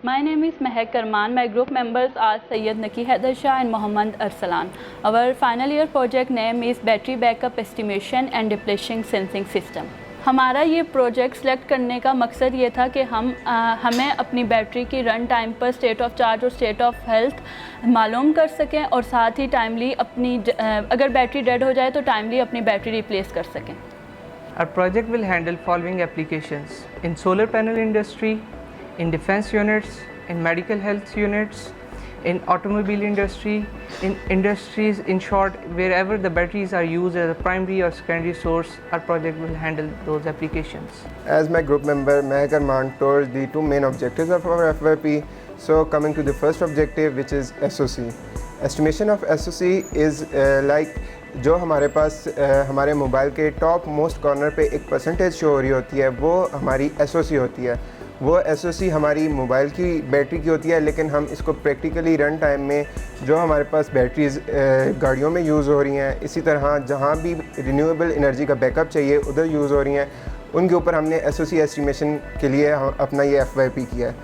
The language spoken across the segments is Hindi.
My name is Mehak Karman. My group members are Sayyid Naki Haider Shah and Mohammad Arsalan. Our final year project name is Battery Backup Estimation and Depletion Sensing System. हमारा ये प्रोजेक्ट सेलेक्ट करने का मकसद ये था कि हमें अपनी बैटरी की रन टाइम पर स्टेट ऑफ चार्ज और स्टेट ऑफ हेल्थ मालूम कर सकें और साथ ही टाइमली अपनी अगर बैटरी डेड हो जाए तो टाइमली अपनी बैटरी रिप्लेस कर सकें. Our project will handle following applications: in solar panel industry, in defense units, in medical health units, in automobile industry, in industries, in short, wherever the batteries are used as a primary or secondary source, our project will handle those applications. As my group member Mehak Karman told the two main objectives of our FYP, so coming to the first objective, which is SOC. Estimation of SOC is like जो हमारे पास हमारे मोबाइल के टॉप मोस्ट कॉर्नर पे एक परसेंटेज शो हो रही होती है, वो हमारी SOC होती है. वो SOC हमारी मोबाइल की बैटरी की होती है, लेकिन हम इसको प्रैक्टिकली रन टाइम में जो हमारे पास बैटरीज़ गाड़ियों में यूज़ हो रही हैं, इसी तरह जहाँ भी रिन्यूएबल एनर्जी का बैकअप चाहिए उधर यूज़ हो रही हैं, उनके ऊपर हमने SOC एस्टिमेशन के लिए अपना ये FYP किया है.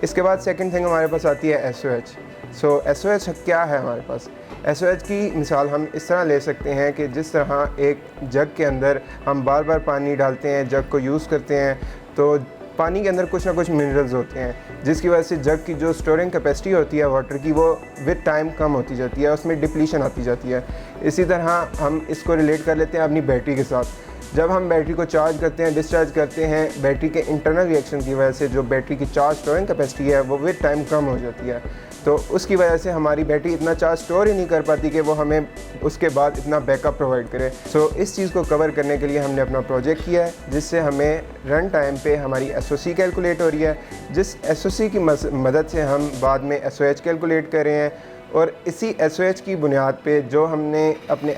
इसके बाद सेकंड थिंग हमारे पास आती है SOH. सो SOH क्या है हमारे पास? SOH की मिसाल हम इस तरह ले सकते हैं कि जिस तरह एक जग के अंदर हम बार बार पानी डालते हैं, जग को यूज़ करते हैं, तो पानी के अंदर कुछ ना कुछ मिनरल्स होते हैं, जिसकी वजह से जग की जो स्टोरिंग कैपेसिटी होती है वाटर की, वो विद टाइम कम होती जाती है, उसमें डिप्लीशन आती जाती है. इसी तरह हम इसको रिलेट कर लेते हैं अपनी बैटरी के साथ. जब हम बैटरी को चार्ज करते हैं, डिस्चार्ज करते हैं, बैटरी के इंटरनल रिएक्शन की वजह से जो बैटरी की चार्ज स्टोरिंग कैपेसिटी है वो विद टाइम कम हो जाती है. तो उसकी वजह से हमारी बैटरी इतना चार्ज स्टोर ही नहीं कर पाती कि वो हमें उसके बाद इतना बैकअप प्रोवाइड करे. सो इस चीज़ को कवर करने के लिए हमने अपना प्रोजेक्ट किया है, जिससे हमें रन टाइम पे हमारी SOC कैलकुलेट हो रही है, जिस SOC की मदद से हम बाद में SOH कैलकुलेट कर रहे हैं. और इसी SOH की बुनियाद पे जो हमने अपने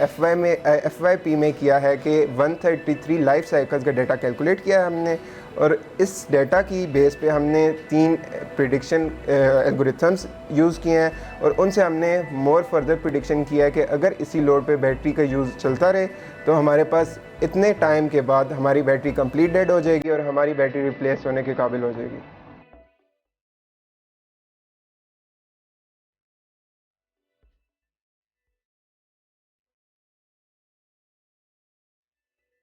FYP में किया है कि 133 लाइफ साइकिल्स का डाटा कैलकुलेट किया है हमने, और इस डाटा की बेस पे हमने 3 प्रिडिक्शन एल्गोरिथम्स यूज़ किए हैं, और उनसे हमने मोर फर्दर प्रिडिक्शन किया है कि अगर इसी लोड पे बैटरी का यूज़ चलता रहे तो हमारे पास इतने टाइम के बाद हमारी बैटरी कंप्लीट डेड हो जाएगी और हमारी बैटरी रिप्लेस होने के काबिल हो जाएगी.